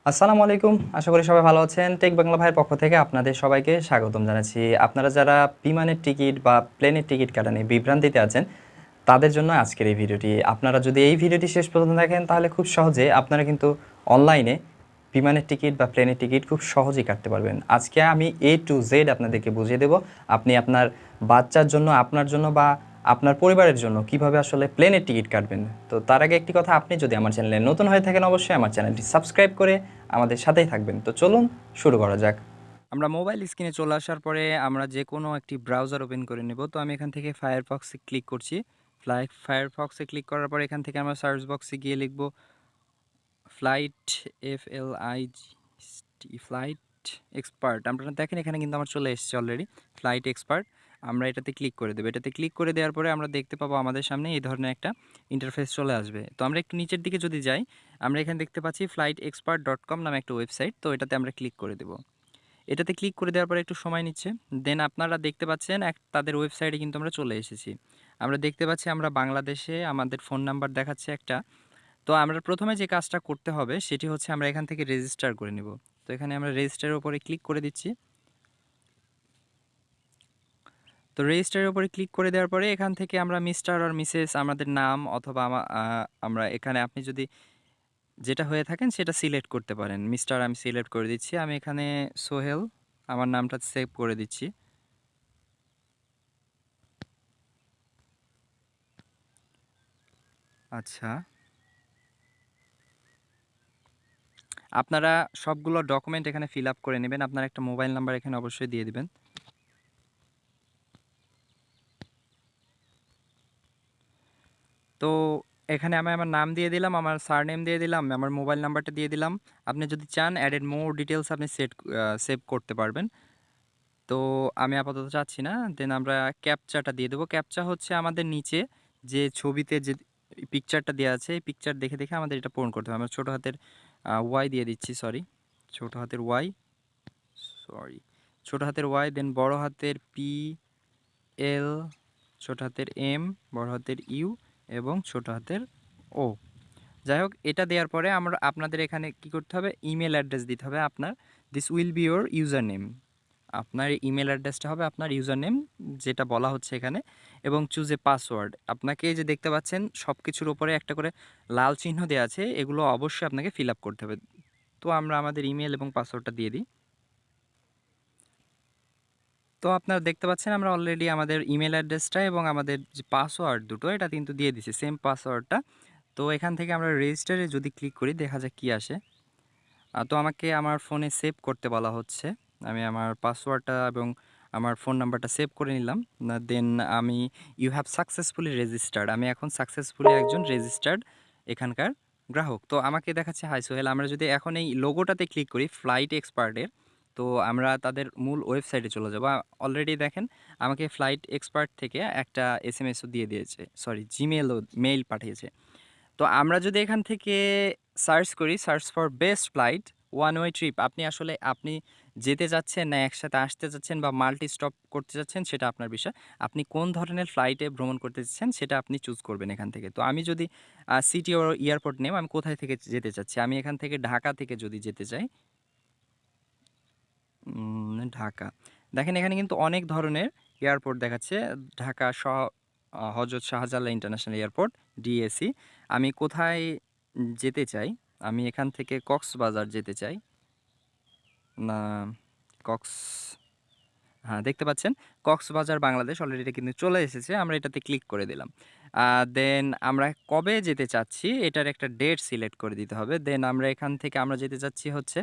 আসসালামু আলাইকুম। আশা করি সবাই ভালো আছেন। টেক বাংলা ভাইয়ের পক্ষ থেকে আপনাদের সবাইকে স্বাগতম জানাচ্ছি। আপনারা যারা বিমানের টিকিট বা প্লেনের টিকিট কাটা নিয়ে বিভ্রান্তিতে আছেন, তাদের জন্য আজকের এই ভিডিওটি। আপনারা যদি এই ভিডিওটি শেষ পর্যন্ত দেখেন তাহলে খুব সহজে আপনারা কিন্তু অনলাইনে বিমানের টিকিট বা প্লেনের টিকিট খুব সহজেই কাটতে পারবেন। আজকে আমি A to Z আপনাদেরকে বুঝিয়ে দেব। আপনি আপনার বাচ্চার জন্য, আপনার জন্য বা আপনার পরিবারের জন্য কিভাবে আসলে প্লেনের টিকিট কাটবেন। তো তার আগে একটি কথা, আপনি যদি আমার চ্যানেলে নতুন হয়ে থাকেন অবশ্যই আমার চ্যানেলটি সাবস্ক্রাইব করে আমাদের সাথেই থাকবেন। তো চলুন শুরু করা যাক। আমরা মোবাইল স্ক্রিনে চলে আসার পরে আমরা যে কোনো একটি ব্রাউজার ওপেন করে নেব। তো আমি এখান থেকে ফায়ারফক্সে ক্লিক করছি। ফায়ারফক্সে ক্লিক করার পর এখান থেকে আমরা সার্চ বক্সে গিয়ে লিখব ফ্লাইট, ফ্লাইট এক্সপার্ট। আপনারা দেখেন এখানে কিন্তু আমার চলে এসেছে অলরেডি ফ্লাইট এক্সপার্ট। আমরা এটাতে ক্লিক করে দেবো। এটাতে ক্লিক করে দেওয়ার পরে আমরা দেখতে পাবো আমাদের সামনে এই ধরনের একটা ইন্টারফেস চলে আসবে। তো আমরা একটু নিচের দিকে যদি যাই, আমরা এখানে দেখতে পাচ্ছি flightexpert.com নামে একটা ওয়েবসাইট। তো এটাতে আমরা ক্লিক করে দেবো। এটাতে ক্লিক করে দেওয়ার পরে একটু সময় নিচ্ছে। দেন আপনারা দেখতে পাচ্ছেন তাদের ওয়েবসাইটে কিন্তু আমরা চলে এসেছি। আমরা দেখতে পাচ্ছি আমরা বাংলাদেশে, আমাদের ফোন নাম্বার দেখাচ্ছে একটা। তো আমরা প্রথমে যে কাজটা করতে হবে সেটি হচ্ছে আমরা এখান থেকে রেজিস্টার করে নিব। তো এখানে আমরা রেজিস্টারের উপরে ক্লিক করে দিচ্ছি। তো রেজিস্টারের উপরে ক্লিক করে দেওয়ার পরে এখান থেকে আমরা মিস্টার আর মিসেস আমাদের নাম অথবা আমরা এখানে আপনি যদি যেটা হয়ে থাকেন সেটা সিলেক্ট করতে পারেন। মিস্টার আমি সিলেক্ট করে দিচ্ছি। আমি এখানে সোহেল আমার নামটা সেভ করে দিচ্ছি। আচ্ছা, আপনারা সবগুলো ডকুমেন্ট এখানে ফিল আপ করে নেবেন। আপনার একটা মোবাইল নাম্বার এখানে অবশ্যই দিয়ে দিবেন। তো এখানে আমি আমার নাম দিয়ে দিলাম, আমার সারনেম দিয়ে দিলাম, আমার মোবাইল নাম্বারটা দিয়ে দিলাম। আপনি যদি চান অ্যাডেড মোর ডিটেলস আপনি সেভ করতে পারবেন। তো আমি আপাতত চাচ্ছি না। দেন আমরা ক্যাপচাটা দিয়ে দেবো। ক্যাপচা হচ্ছে আমাদের নিচে যে ছবিতে যে পিকচারটা দেওয়া আছে, এই পিকচার দেখে দেখে আমাদের এটা পূরণ করতে হবে। আমরা ছোটো হাতের ওয়াই দিয়ে দিচ্ছি, ছোটো হাতের ওয়াই, ছোটো হাতের ওয়াই, দেন বড় হাতের পি এল, ছোটো হাতের এম, বড় হাতের ইউ এবং ছোটো হাতের ও। যাই হোক, এটা দেওয়ার পরে আমরা আপনাদের এখানে কি করতে হবে, ইমেল অ্যাড্রেস দিতে হবে আপনার। This will be your user name. আপনার ইমেল অ্যাড্রেসটা হবে আপনার ইউজার নেম, যেটা বলা হচ্ছে এখানে, এবং চুজ এ পাসওয়ার্ড। আপনাকে যে দেখতে পাচ্ছেন সব কিছুর উপরে একটা করে লাল চিহ্ন দেওয়া আছে, এগুলো অবশ্যই আপনাকে ফিল আপ করতে হবে। তো আমরা আমাদের ইমেল এবং পাসওয়ার্ডটা দিয়ে দিই। তো আপনারা দেখতে পাচ্ছেন আমরা অলরেডি আমাদের ইমেল অ্যাড্রেসটা এবং আমাদের যে পাসওয়ার্ড দুটো এটা কিন্তু দিয়ে দিছি, সেম পাসওয়ার্ডটা। তো এখান থেকে আমরা রেজিস্টারে যদি ক্লিক করি দেখা যাক কি আসে। তো আমাকে আমার ফোনে সেভ করতে বলা হচ্ছে। আমি আমার পাসওয়ার্ডটা এবং আমার ফোন নাম্বারটা সেভ করে নিলাম। দেন আমি ইউ হ্যাভ সাকসেসফুলি রেজিস্টার্ড, আমি এখন সাকসেসফুলি একজন রেজিস্টার্ড এখানকার গ্রাহক। তো আমাকে দেখাচ্ছে হাই সোহেল। আমরা যদি এখন এই লোগোটাতে ক্লিক করি ফ্লাইট এক্সপার্টের, তো আমরা তাদের মূল ওয়েবসাইটে চলে যাব। অলরেডি দেখেন আমাকে ফ্লাইট এক্সপার্ট থেকে একটা এসএমএসও দিয়ে দিয়েছে, জিমেলও মেইল পাঠিয়েছে। তো আমরা যদি এখান থেকে সার্চ করি, search for best flight one way trip, আপনি আসলে আপনি যেতে যাচ্ছেন না একসাথে আসতে যাচ্ছেন বা মাল্টি স্টপ করতে যাচ্ছেন সেটা আপনার বিষয়। আপনি কোন ধরনের ফ্লাইটে ভ্রমণ করতে চাচ্ছেন সেটা আপনি চুজ করবেন এখান থেকে। তো আমি যদি সিটি ও এয়ারপোর্ট নেম, আমি কোথায় থেকে যেতে চাচ্ছি, আমি এখান থেকে ঢাকা থেকে যদি যেতে চাই, ঢাকা। দেখেন এখানে কিন্তু অনেক ধরনের এয়ারপোর্ট দেখাচ্ছে। ঢাকা হজরত শাহজালাল ইন্টারন্যাশনাল এয়ারপোর্ট, ডিএসি। আমি কোথায় যেতে চাই, আমি এখান থেকে কক্সবাজার যেতে চাই না, কক্স, হ্যাঁ দেখতে পাচ্ছেন কক্সবাজার বাংলাদেশ অলরেডি এটা কিন্তু চলে এসেছে। আমরা এটাতে ক্লিক করে দিলাম। দেন আমরা কবে যেতে চাচ্ছি এটার একটা ডেট সিলেক্ট করে দিতে হবে। দেন আমরা এখান থেকে আমরা যেতে চাচ্ছি হচ্ছে,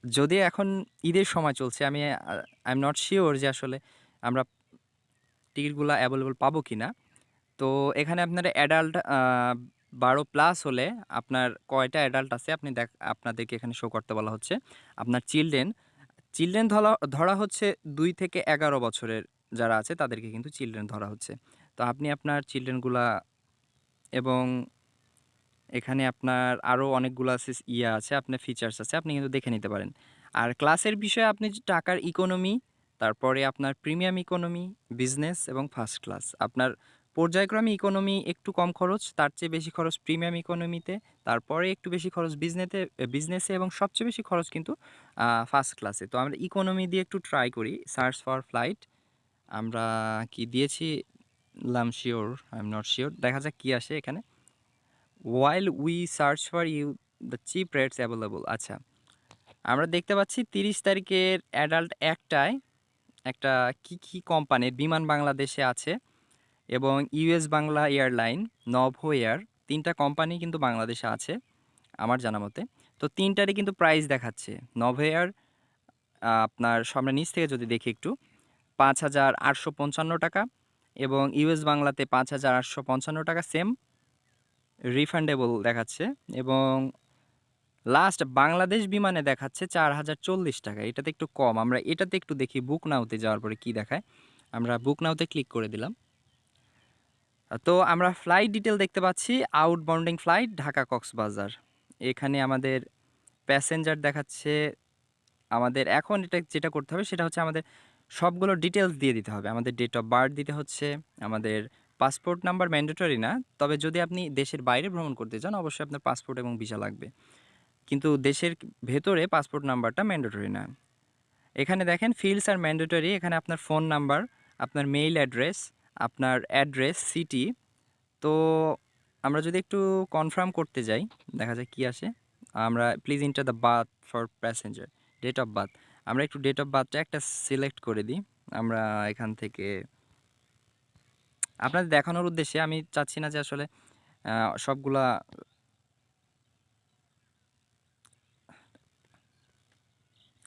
যদি এখন ঈদের সময় চলছে, আমি আই এম নট শিওর যে আসলে আমরা টিকিটগুলো অ্যাভেলেবল পাবো কি না। তো এখানে আপনার অ্যাডাল্ট 12+ হলে আপনার কয়টা অ্যাডাল্ট আছে আপনি আপনাদেরকে এখানে শো করতে বলা হচ্ছে। আপনার চিলড্রেন ধরা ধরা হচ্ছে 2 থেকে 11 বছরের যারা আছে তাদেরকে কিন্তু চিলড্রেন ধরা হচ্ছে। তো আপনি আপনার চিলড্রেনগুলা এবং এখানে আপনার আরও অনেকগুলো আছে, আছে আপনার ফিচার্স আছে, আপনি কিন্তু দেখে নিতে পারেন। আর ক্লাসের বিষয়ে আপনি যে টাকার ইকোনমি, তারপরে আপনার প্রিমিয়াম ইকোনমি, বিজনেস এবং ফার্স্ট ক্লাস, আপনার পর্যায়ক্রমে ইকোনমি একটু কম খরচ, তার চেয়ে বেশি খরচ প্রিমিয়াম ইকোনমিতে, তারপরে একটু বেশি খরচ বিজনেসে এবং সবচেয়ে বেশি খরচ কিন্তু ফার্স্ট ক্লাসে। তো আমরা ইকোনমি দিয়ে একটু ট্রাই করি। সার্চ ফর ফ্লাইট আমরা কি দিয়েছি sure, I am not sure. দেখা যাক কি আসে এখানে। While we search for you the cheap rates available. আচ্ছা, আমরা দেখতে পাচ্ছি 30 তারিখের অ্যাডাল্ট একটা কি কোম্পানির বিমান বাংলাদেশে আছে এবং US Bangla airline, Novo air, 3টা কোম্পানি কিন্তু বাংলাদেশে আছে আমার জানা মতে। তো 3টারই কিন্তু প্রাইস দেখাচ্ছে। নভো এয়ার আপনার সামনে নিচ থেকে যদি দেখি একটু 5,855 টাকা এবং ইউএস বাংলাতে 5,855 টাকা সেম রিফান্ডেবল দেখাচ্ছে এবং লাস্ট বাংলাদেশ বিমানে দেখাচ্ছে 4,040 টাকা। এটাতে একটু কম। আমরা এটাতে একটু দেখি বুক নাওতে যাওয়ার পরে কি দেখায়। আমরা বুক নাওতে ক্লিক করে দিলাম। তো আমরা ফ্লাইট ডিটেল দেখতে পাচ্ছি আউটবাউন্ডিং ফ্লাইট ঢাকা কক্সবাজার। এখানে আমাদের প্যাসেঞ্জার দেখাচ্ছে। আমাদের এখন যেটা করতে হবে সেটা হচ্ছে আমাদের সবগুলো ডিটেলস দিয়ে দিতে হবে। আমাদের ডেট অফ বার্থ দিতে হচ্ছে, আমাদের পাসপোর্ট নাম্বার ম্যান্ডেটরি না, তবে যদি আপনি দেশের বাইরে ভ্রমণ করতে চান অবশ্যই আপনার পাসপোর্ট এবং ভিসা লাগবে, কিন্তু দেশের ভেতরে পাসপোর্ট নাম্বারটা ম্যান্ডেটরি না। এখানে দেখেন ফিল্ডস আর ম্যান্ডেটরি। এখানে আপনার ফোন নাম্বার, আপনার মেইল অ্যাড্রেস, সিটি। তো আমরা যদি একটু কনফার্ম করতে যাই দেখা যায় কি আসে। আমরা please enter the birth for passenger, date of birth. আমরা একটু ডেট অফ বার্থটা একটা সিলেক্ট করে দিই। আমরা এখান থেকে আপনাদের দেখানোর উদ্দেশ্যে আমি চাচ্ছি না যে আসলে সবগুলা।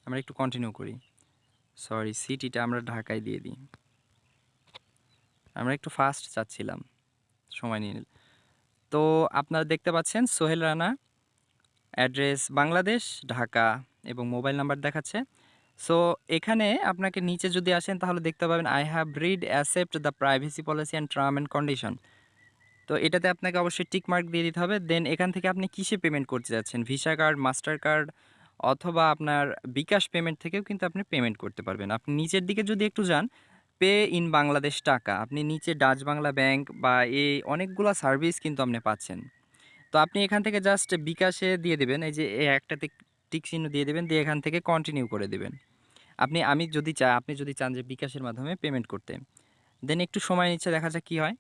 আমরা একটু কন্টিনিউ করি। সরি, সিটিটা আমরা ঢাকায় দিয়ে দিই। আমরা একটু ফাস্ট চাচ্ছিলাম, সময় নিয়ে নিল। তো আপনারা দেখতে পাচ্ছেন সোহেল রানা, অ্যাড্রেস বাংলাদেশ ঢাকা এবং মোবাইল নাম্বার দেখাচ্ছে। সো এখানে আপনাকে নিচে যদি আসেন তাহলে দেখতে পাবেন I have read accept the privacy policy and term and condition. তো এটাতে আপনাকে অবশ্যই টিক মার্ক দিয়ে দিতে হবে। দেন এখান থেকে আপনি কিসে পেমেন্ট করতে যাচ্ছেন, ভিসা কার্ড, মাস্টার কার্ড অথবা আপনার বিকাশ পেমেন্ট থেকেও কিন্তু আপনি পেমেন্ট করতে পারবেন। আপনি নিচের দিকে যদি একটু যান, পে ইন বাংলাদেশ টাকা, আপনি নিচে ডাচ বাংলা ব্যাংক বা এই অনেকগুলো সার্ভিস কিন্তু আপনি পাচ্ছেন। তো আপনি এখান থেকে জাস্ট বিকাশে দিয়ে দেবেন, এই যে এই একটাতে টিক চিহ্ন দিয়ে দেবেন, দিয়ে এখান থেকে কন্টিনিউ করে দেবেন। আপনি যদি চান যে বিকাশের মাধ্যমে পেমেন্ট করতে, দেন একটু সময় নিচ্ছে, দেখা যাক কি হয়।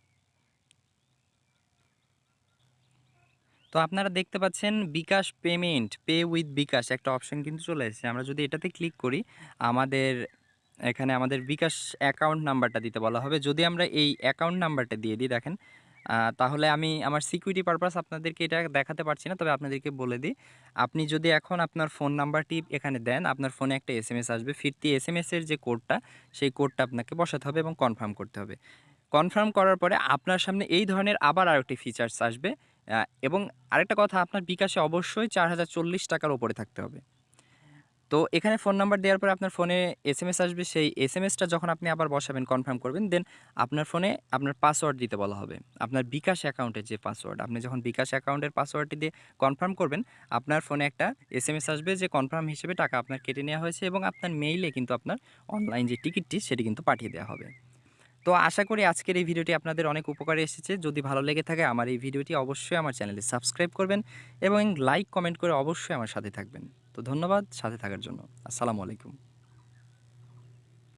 তো আপনারা দেখতে পাচ্ছেন বিকাশ পেমেন্ট, পে উইথ বিকাশ একটা অপশন কিন্তু চলে এসেছে। আমরা যদি এটাতে ক্লিক করি আমাদের এখানে আমাদের বিকাশ অ্যাকাউন্ট নাম্বারটা দিতে বলা হবে। যদি আমরা এই অ্যাকাউন্ট নাম্বারটা দিয়ে দিই দেখেন, তাহলে আমি আমার সিকিউরিটি পারপাস আপনাদেরকে এটা দেখাতে পারছি না, তবে আপনাদেরকে বলে দিই। আপনি যদি এখন আপনার ফোন নাম্বারটি এখানে দেন, আপনার ফোনে একটা এসএমএস আসবে। ফিরতি এসএমএসের যে কোডটা, সেই কোডটা আপনাকে বসাতে হবে এবং কনফার্ম করতে হবে। কনফার্ম করার পরে আপনার সামনে এই ধরনের আবার আরেকটি ফিচার্স আসবে। এবং আরেকটা কথা, আপনার বিকাশে অবশ্যই 4,040 টাকার ওপরে থাকতে হবে। তো এখানে ফোন নাম্বার দেওয়ার পরে আপনার ফোনে এসএমএস আসবে। সেই এসএমএসটা যখন আপনি আবার বসাবেন, কনফার্ম করবেন, দেন আপনার ফোনে আপনার পাসওয়ার্ড দিতে বলা হবে। আপনার বিকাশ অ্যাকাউন্টের যে পাসওয়ার্ড, আপনি যখন বিকাশ অ্যাকাউন্টের পাসওয়ার্ডটি দিয়ে কনফার্ম করবেন, আপনার ফোনে একটা এসএমএস আসবে যে কনফার্ম হিসেবে টাকা আপনার কেটে নেওয়া হয়েছে এবং আপনার মেইলে কিন্তু আপনার অনলাইন যে টিকিটটি সেটি কিন্তু পাঠিয়ে দেওয়া হবে। তো আশা করি আজকের এই ভিডিওটি আপনাদের অনেক উপকারে এসেছে। যদি ভালো লেগে থাকে আমার এই ভিডিওটি অবশ্যই আমার চ্যানেলে সাবস্ক্রাইব করবেন এবং লাইক কমেন্ট করে অবশ্যই আমার সাথে থাকবেন। তো ধন্যবাদ সাথে থাকার জন্য। আসসালামু আলাইকুম।